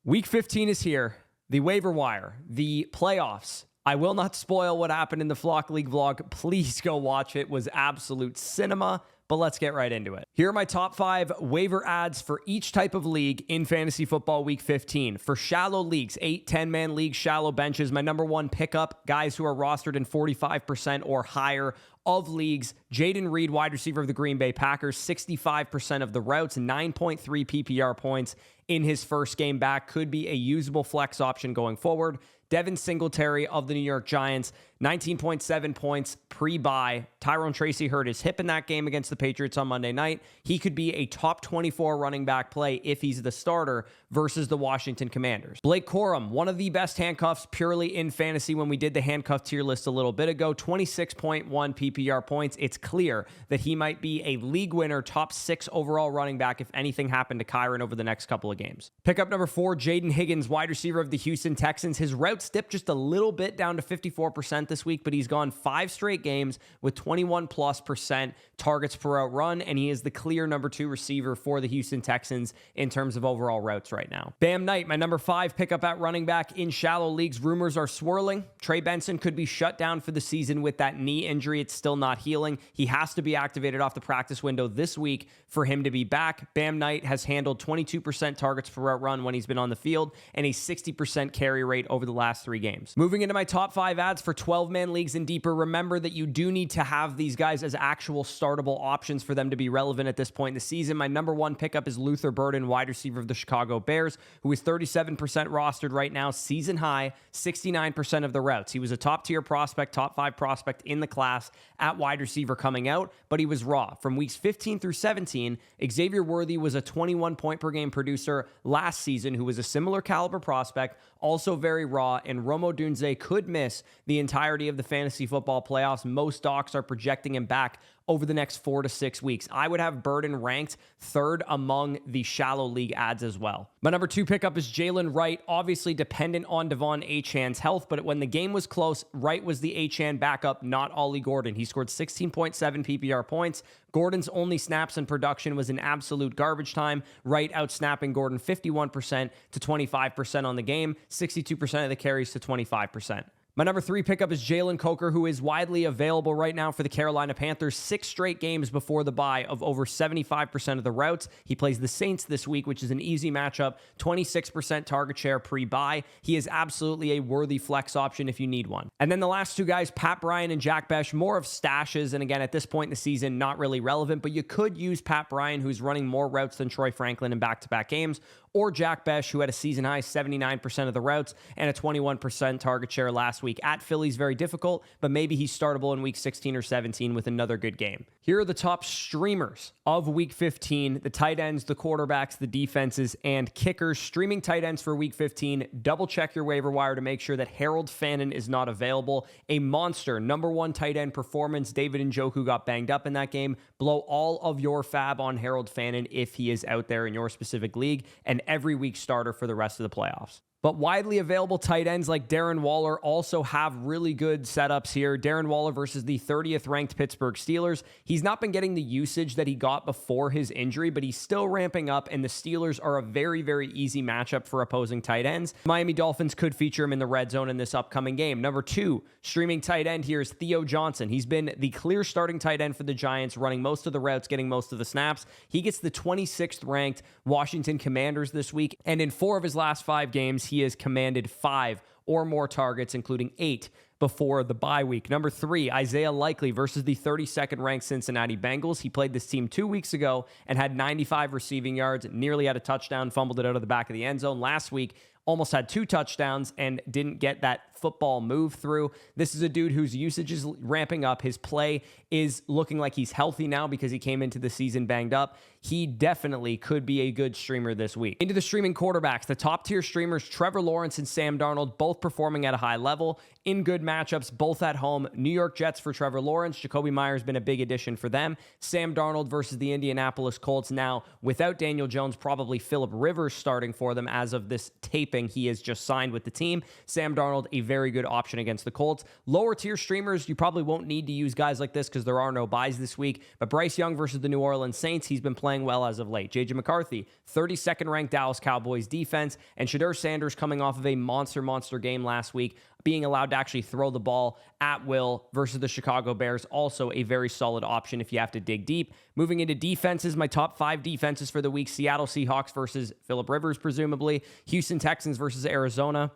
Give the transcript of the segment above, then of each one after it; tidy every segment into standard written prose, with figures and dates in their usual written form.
Week 15 is here. The waiver wire, the playoffs. I will not spoil what happened in the Flock League vlog. Please go watch it. It was absolute cinema, but let's get right into it. Here are my top 5 waiver ads for each type of league in fantasy football week 15. For shallow leagues, 8, 10-man leagues, shallow benches, my number 1 pickup, guys who are rostered in 45% or higher of leagues. Jayden Reed, wide receiver of the Green Bay Packers, 65% of the routes, 9.3 PPR points in his first game back. Could be a usable flex option going forward. Devin Singletary of the New York Giants, 19.7 points pre-bye. Tyrone Tracy hurt his hip in that game against the Patriots on Monday night. He could be a top 24 running back play if he's the starter versus the Washington Commanders. Blake Corum, one of the best handcuffs purely in fantasy when we did the handcuff tier list a little bit ago, 26.1 PPR points. It's clear that he might be a league winner, top 6 overall running back if anything happened to Kyron over the next couple of games. Pickup number 4, Jayden Higgins, wide receiver of the Houston Texans. His routes dipped just a little bit down to 54% this week, but he's gone 5 straight games with 21+% targets per route run, and he is the clear number 2 receiver for the Houston Texans in terms of overall routes right now. Bam Knight, my number 5 pickup at running back in shallow leagues. Rumors are swirling. Trey Benson could be shut down for the season with that knee injury. It's still not healing. He has to be activated off the practice window this week for him to be back. Bam Knight has handled 22% targets per route run when he's been on the field and a 60% carry rate over the last 3 games. Moving into my top 5 ads for 12-man leagues and deeper, remember that you do need to have these guys as actual startable options for them to be relevant at this point in the season. My number 1 pickup is Luther Burden, wide receiver of the Chicago Bears, who is 37% rostered right now, season high, 69% of the routes. He was a top-tier prospect, top 5 prospect in the class at wide receiver coming out, but he was raw. From weeks 15 through 17, Xavier Worthy was a 21-point-per-game producer last season who was a similar caliber prospect, also very raw, and Romo Dunze could miss the entirety of the fantasy football playoffs. Most docs are projecting him back over the next 4 to 6 weeks. I would have Burden ranked 3rd among the shallow league ads as well. My number 2 pickup is Jalen Wright, obviously dependent on Devon Achane's health, but when the game was close, Wright was the Achane backup, not Ollie Gordon. He scored 16.7 PPR points. Gordon's only snaps in production was in absolute garbage time. Wright outsnapping Gordon 51% to 25% on the game, 62% of the carries to 25%. My number 3 pickup is Jalen Coker, who is widely available right now for the Carolina Panthers. 6 straight games before the bye of over 75% of the routes. He plays the Saints this week, which is an easy matchup. 26% target share pre-bye. He is absolutely a worthy flex option if you need one. And then the last 2 guys, Pat Bryant and Jack Bech, more of stashes. And again, at this point in the season, not really relevant, but you could use Pat Bryant, who's running more routes than Troy Franklin in back-to-back games, or Jack Bech, who had a season-high 79% of the routes and a 21% target share last week. At Philly's very difficult, but maybe he's startable in week 16 or 17 with another good game. Here are the top streamers of week 15, the tight ends, the quarterbacks, the defenses, and kickers. Streaming tight ends for week 15. Double check your waiver wire to make sure that Harold Fannin is not available. A monster number 1 tight end performance. David Njoku got banged up in that game. Blow all of your fab on Harold Fannin if he is out there in your specific league, and every week starter for the rest of the playoffs. But widely available tight ends like Darren Waller also have really good setups here. Darren Waller versus the 30th ranked Pittsburgh Steelers. He's not been getting the usage that he got before his injury, but he's still ramping up, and the Steelers are a very, very easy matchup for opposing tight ends. Miami Dolphins could feature him in the red zone in this upcoming game. Number 2, streaming tight end here is Theo Johnson. He's been the clear starting tight end for the Giants, running most of the routes, getting most of the snaps. He gets the 26th ranked Washington Commanders this week, and in 4 of his last 5 games, he has commanded 5 or more targets, including 8 before the bye week. Number 3, Isaiah Likely versus the 32nd ranked Cincinnati Bengals. He played this team 2 weeks ago and had 95 receiving yards, nearly had a touchdown, fumbled it out of the back of the end zone. Last week, almost had 2 touchdowns and didn't get that football move through. This is a dude whose usage is ramping up. His play is looking like he's healthy now because he came into the season banged up. He definitely could be a good streamer this week. Into the streaming quarterbacks, the top tier streamers, Trevor Lawrence and Sam Darnold, both performing at a high level in good matchups, both at home. New York Jets for Trevor Lawrence. Jacoby Myers been a big addition for them. Sam Darnold versus the Indianapolis Colts now without Daniel Jones, probably Phillip Rivers starting for them as of this tape escaping. He is just signed with the team. Sam Darnold, a very good option against the Colts. Lower tier streamers, you probably won't need to use guys like this because there are no buys this week. But Bryce Young versus the New Orleans Saints, he's been playing well as of late. J.J. McCarthy, 32nd ranked Dallas Cowboys defense, and Shedeur Sanders coming off of a monster game last week, being allowed to actually throw the ball at will versus the Chicago Bears. Also a very solid option if you have to dig deep. Moving into defenses, my top 5 defenses for the week: Seattle Seahawks versus Phillip Rivers, presumably. Houston Texans versus Arizona.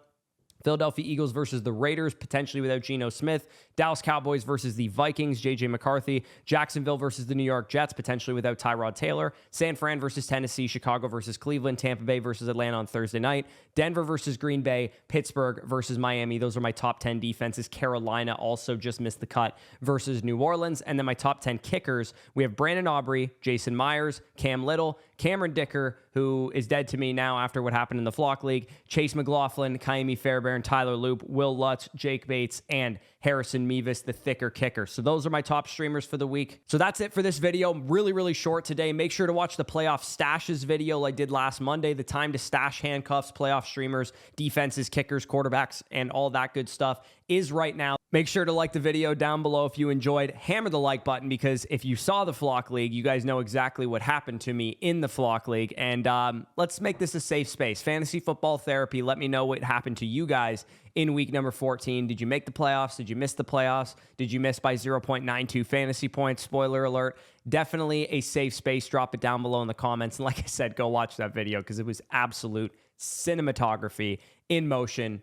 Philadelphia Eagles versus the Raiders, potentially without Geno Smith. Dallas Cowboys versus the Vikings, J.J. McCarthy. Jacksonville versus the New York Jets, potentially without Tyrod Taylor. San Fran versus Tennessee. Chicago versus Cleveland. Tampa Bay versus Atlanta on Thursday night. Denver versus Green Bay. Pittsburgh versus Miami. Those are my top 10 defenses. Carolina also just missed the cut versus New Orleans. And then my top 10 kickers, we have Brandon Aubrey, Jason Myers, Cam Little, Cameron Dicker, who is dead to me now after what happened in the Flock League, Chase McLaughlin, Kaimi Fairbairn, Tyler Loop, Will Lutz, Jake Bates, and Harrison Mevis, the thicker kicker. So those are my top streamers for the week. So that's it for this video. Really short today. Make sure to watch the playoff stashes video I did last Monday, the time to stash handcuffs, playoff streamers, defenses, kickers, quarterbacks, and all that good stuff is right now. Make sure to like the video down below if you enjoyed. Hammer the like button, because if you saw the Flock League, you guys know exactly what happened to me in the Flock League. And let's make this a safe space. Fantasy football therapy. Let me know what happened to you guys in week number 14. Did you make the playoffs? Did you miss the playoffs? Did you miss by 0.92 fantasy points? Spoiler alert. Definitely a safe space. Drop it down below in the comments. And like I said, go watch that video because it was absolute cinematography in motion.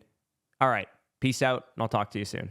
All right. Peace out, and I'll talk to you soon.